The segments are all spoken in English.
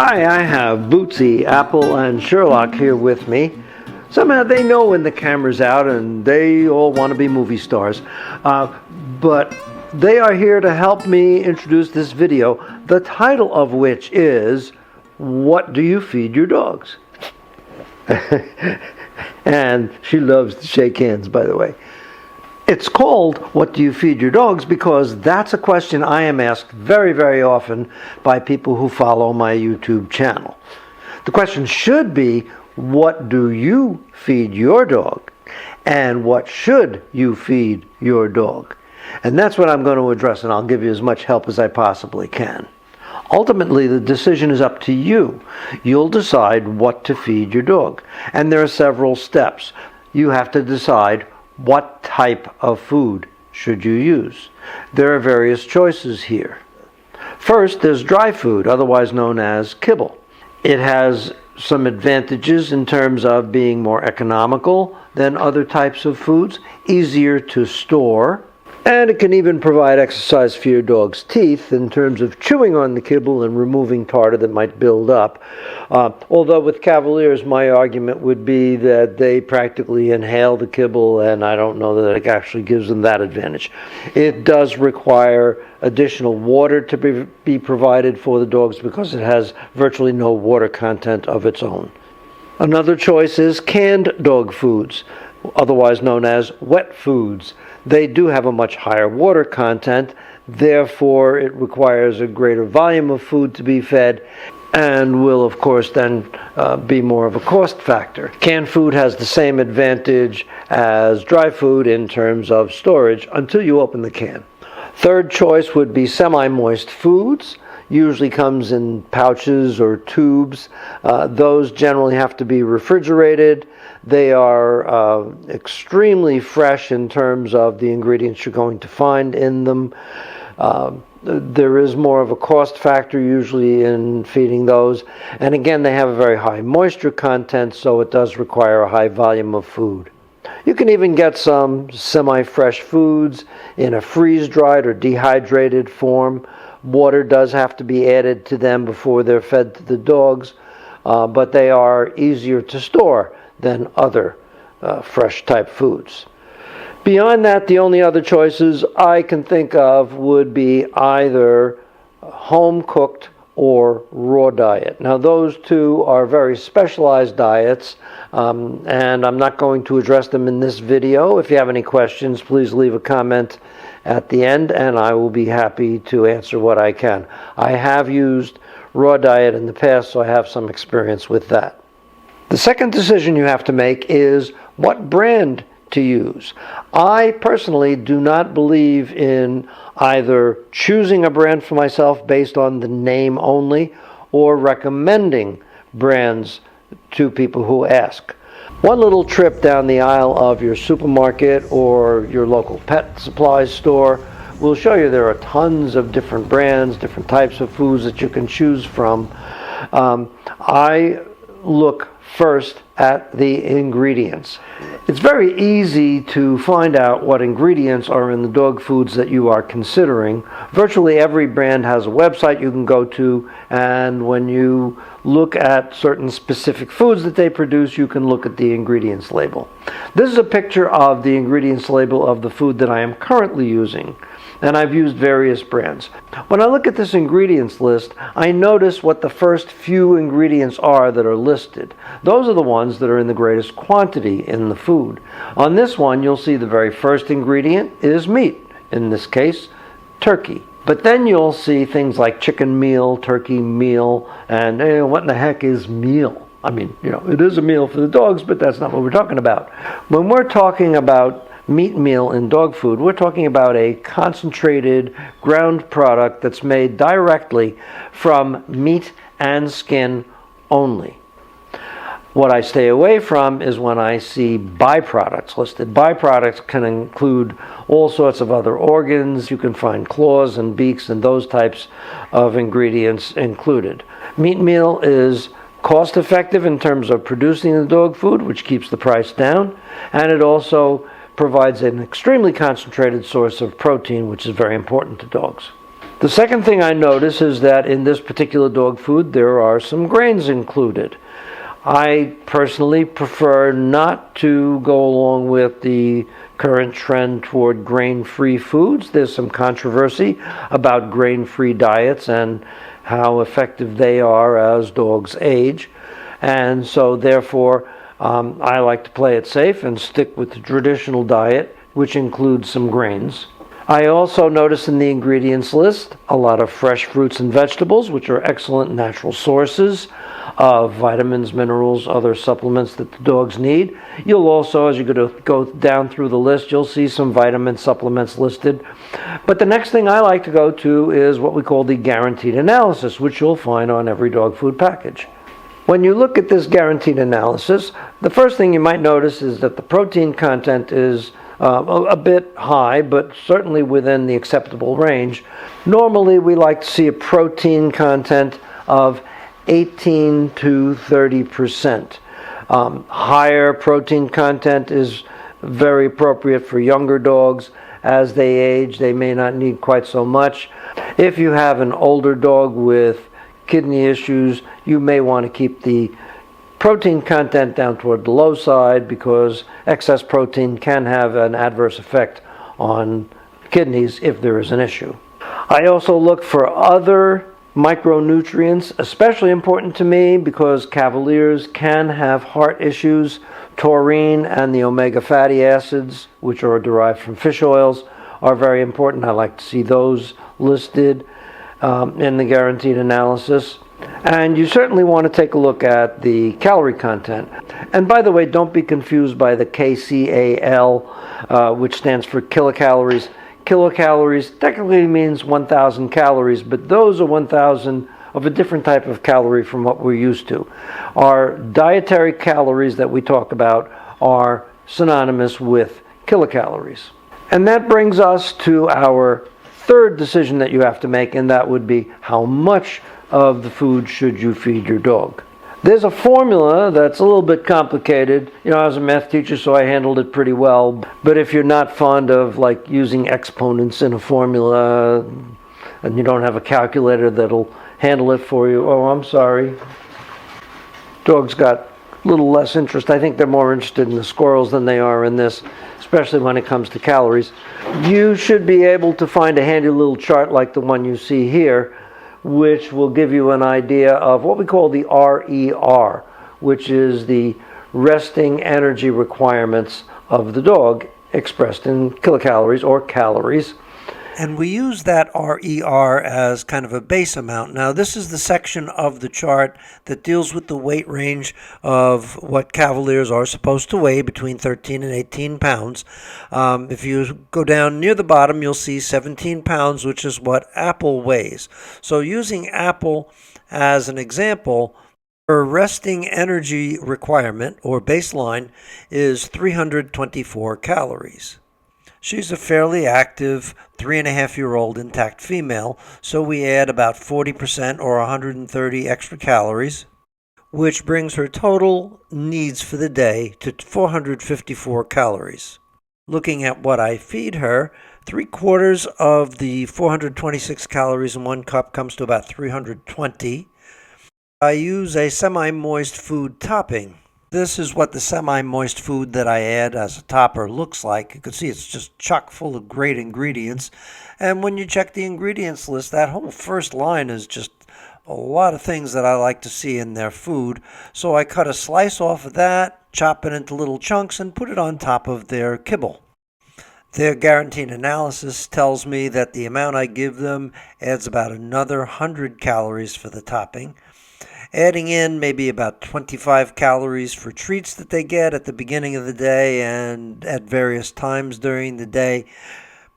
Hi, I have Bootsy, Apple, and Sherlock here with me. Somehow they know when the camera's out and they all want to be movie stars. But they are here to help me introduce this video, the title of which is, What Do You Feed Your Dogs? And she loves to shake hands, by the way. It's called, What Do You Feed Your Dogs? Because that's a question I am asked very, very often by people who follow my YouTube channel. The question should be, what do you feed your dog? And what should you feed your dog? And that's what I'm going to address, and I'll give you as much help as I possibly can. Ultimately, the decision is up to you. You'll decide what to feed your dog. And there are several steps. You have to decide what type of food should you use. There are various choices here. First, there's dry food, otherwise known as kibble. It has some advantages in terms of being more economical than other types of foods, easier to store, and it can even provide exercise for your dog's teeth in terms of chewing on the kibble and removing tartar that might build up. Although with Cavaliers, my argument would be that they practically inhale the kibble, and I don't know that it actually gives them that advantage. It does require additional water to be provided for the dogs because it has virtually no water content of its own. Another choice is canned dog foods, otherwise known as wet foods. They do have a much higher water content, therefore it requires a greater volume of food to be fed and will of course then be more of a cost factor. Canned food has the same advantage as dry food in terms of storage until you open the can. Third choice would be semi-moist foods. Usually comes in pouches or tubes. Those generally have to be refrigerated. They are extremely fresh in terms of the ingredients you're going to find in them. There is more of a cost factor usually in feeding those. And again, they have a very high moisture content, so it does require a high volume of food. You can even get some semi-fresh foods in a freeze-dried or dehydrated form. Water does have to be added to them before they're fed to the dogs, but they are easier to store than other fresh type foods. Beyond that, the only other choices I can think of would be either home cooked or raw diet. Now those two are very specialized diets, and I'm not going to address them in this video. If you have any questions, please leave a comment at the end and I will be happy to answer what I can. I have used raw diet in the past, so I have some experience with that. The second decision you have to make is what brand to use. I personally do not believe in either choosing a brand for myself based on the name only or recommending brands to people who ask. One little trip down the aisle of your supermarket or your local pet supplies store will show you there are tons of different brands, different types of foods that you can choose from. I look first at the ingredients. It's very easy to find out what ingredients are in the dog foods that you are considering. Virtually every brand has a website you can go to, and when you look at certain specific foods that they produce, you can look at the ingredients label. This is a picture of the ingredients label of the food that I am currently using, and I've used various brands. When I look at this ingredients list, I notice what the first few ingredients are that are listed. Those are the ones that are in the greatest quantity in the food. On this one, you'll see the very first ingredient is meat, in this case, turkey. But then you'll see things like chicken meal, turkey meal, and what in the heck is meal? I mean, it is a meal for the dogs, but that's not what we're talking about. When we're talking about meat meal in dog food, we're talking about a concentrated ground product that's made directly from meat and skin only. What I stay away from is when I see byproducts listed. Byproducts can include all sorts of other organs. You can find claws and beaks and those types of ingredients included. Meat meal is cost effective in terms of producing the dog food, which keeps the price down, and it also provides an extremely concentrated source of protein, which is very important to dogs. The second thing I notice is that in this particular dog food there are some grains included. I personally prefer not to go along with the current trend toward grain-free foods. There's some controversy about grain-free diets and how effective they are as dogs age. And so therefore, I like to play it safe and stick with the traditional diet, which includes some grains. I also notice in the ingredients list a lot of fresh fruits and vegetables, which are excellent natural sources of vitamins, minerals, other supplements that the dogs need. You'll also, as you go down through the list, you'll see some vitamin supplements listed. But the next thing I like to go to is what we call the guaranteed analysis, which you'll find on every dog food package. When you look at this guaranteed analysis, the first thing you might notice is that the protein content is a bit high, but certainly within the acceptable range. Normally, we like to see a protein content of 18 to 30%. Higher protein content is very appropriate for younger dogs. As they age, they may not need quite so much. If you have an older dog with kidney issues, you may want to keep the protein content down toward the low side because excess protein can have an adverse effect on kidneys if there is an issue. I also look for other micronutrients, especially important to me because Cavaliers can have heart issues. Taurine and the omega fatty acids, which are derived from fish oils, are very important. I like to see those listed in the guaranteed analysis. And you certainly want to take a look at the calorie content. And by the way, don't be confused by the KCAL, which stands for kilocalories. Kilocalories technically means 1,000 calories, but those are 1,000 of a different type of calorie from what we're used to. Our dietary calories that we talk about are synonymous with kilocalories. And that brings us to our third decision that you have to make, and that would be how much of the food should you feed your dog. There's a formula that's a little bit complicated. You know, I was a math teacher, so I handled it pretty well. But if you're not fond of like using exponents in a formula and you don't have a calculator that'll handle it for you, oh, I'm sorry. Dogs got a little less interest. I think they're more interested in the squirrels than they are in this, especially when it comes to calories. You should be able to find a handy little chart like the one you see here, which will give you an idea of what we call the RER, which is the resting energy requirements of the dog expressed in kilocalories or calories. And we use that RER as kind of a base amount. Now, this is the section of the chart that deals with the weight range of what Cavaliers are supposed to weigh, between 13 and 18 pounds. If you go down near the bottom, you'll see 17 pounds, which is what Apple weighs. So using Apple as an example, her resting energy requirement, or baseline, is 324 calories. She's a fairly active 3.5-year-old intact female, so we add about 40% or 130 extra calories, which brings her total needs for the day to 454 calories. Looking at what I feed her, 3/4 of the 426 calories in 1 cup comes to about 320. I use a semi-moist food topping. This is what the semi-moist food that I add as a topper looks like. You can see it's just chock full of great ingredients. And when you check the ingredients list, that whole first line is just a lot of things that I like to see in their food. So I cut a slice off of that, chop it into little chunks, and put it on top of their kibble. Their guaranteed analysis tells me that the amount I give them adds about another 100 calories for the topping. Adding in maybe about 25 calories for treats that they get at the beginning of the day and at various times during the day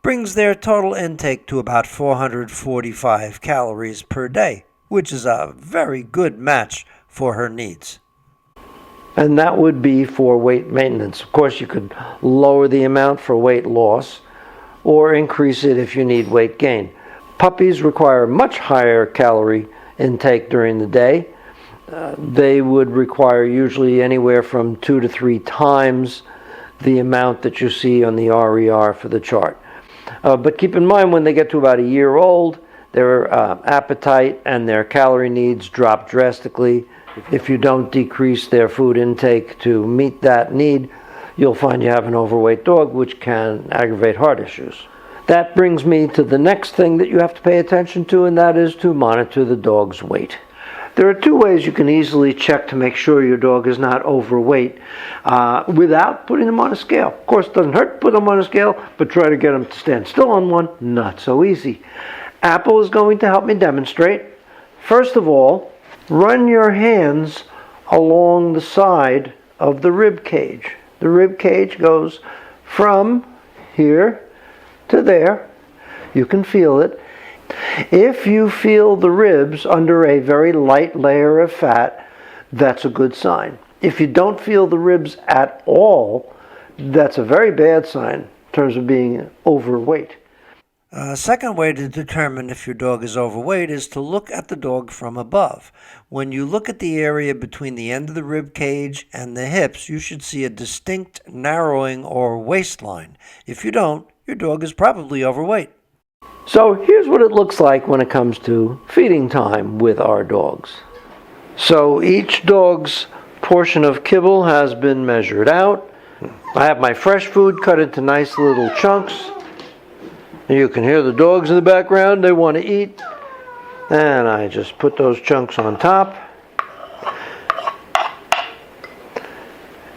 brings their total intake to about 445 calories per day, which is a very good match for her needs. And that would be for weight maintenance. Of course, you could lower the amount for weight loss or increase it if you need weight gain. Puppies require much higher calorie intake during the day. They would require usually anywhere from 2 to 3 times the amount that you see on the RER for the chart. But keep in mind, when they get to about a year old, their appetite and their calorie needs drop drastically. If you don't decrease their food intake to meet that need, you'll find you have an overweight dog, which can aggravate heart issues. That brings me to the next thing that you have to pay attention to, and that is to monitor the dog's weight. There are two ways you can easily check to make sure your dog is not overweight without putting them on a scale. Of course, it doesn't hurt to put them on a scale, but try to get them to stand still on one, not so easy. Apple is going to help me demonstrate. First of all, run your hands along the side of the rib cage. The rib cage goes from here to there. You can feel it. If you feel the ribs under a very light layer of fat, that's a good sign. If you don't feel the ribs at all, that's a very bad sign in terms of being overweight. A second way to determine if your dog is overweight is to look at the dog from above. When you look at the area between the end of the rib cage and the hips, you should see a distinct narrowing or waistline. If you don't, your dog is probably overweight. So here's what it looks like when it comes to feeding time with our dogs. So each dog's portion of kibble has been measured out. I have my fresh food cut into nice little chunks. You can hear the dogs in the background. They want to eat. And I just put those chunks on top.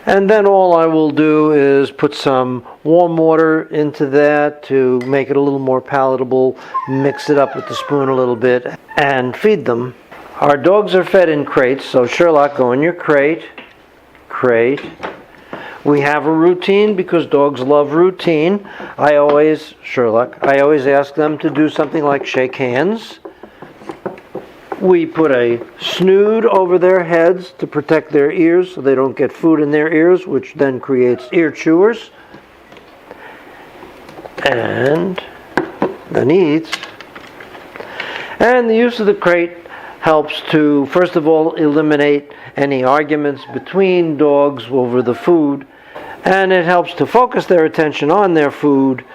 And then all I will do is put some warm water into that to make it a little more palatable, mix it up with the spoon a little bit, and feed them. Our dogs are fed in crates, so Sherlock, go in your crate. We have a routine because dogs love routine. I always ask them to do something like shake hands. We put a snood over their heads to protect their ears so they don't get food in their ears, which then creates ear chewers. And the needs. And the use of the crate helps to, first of all, eliminate any arguments between dogs over the food. And it helps to focus their attention on their food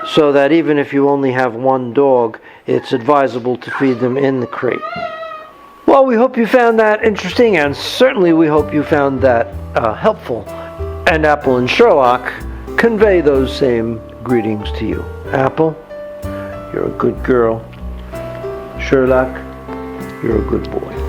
so that even if you only have one dog, it's advisable to feed them in the crate. Well, we hope you found that interesting, and certainly we hope you found that helpful. And Apple and Sherlock convey those same greetings to you. Apple, you're a good girl. Sherlock, you're a good boy.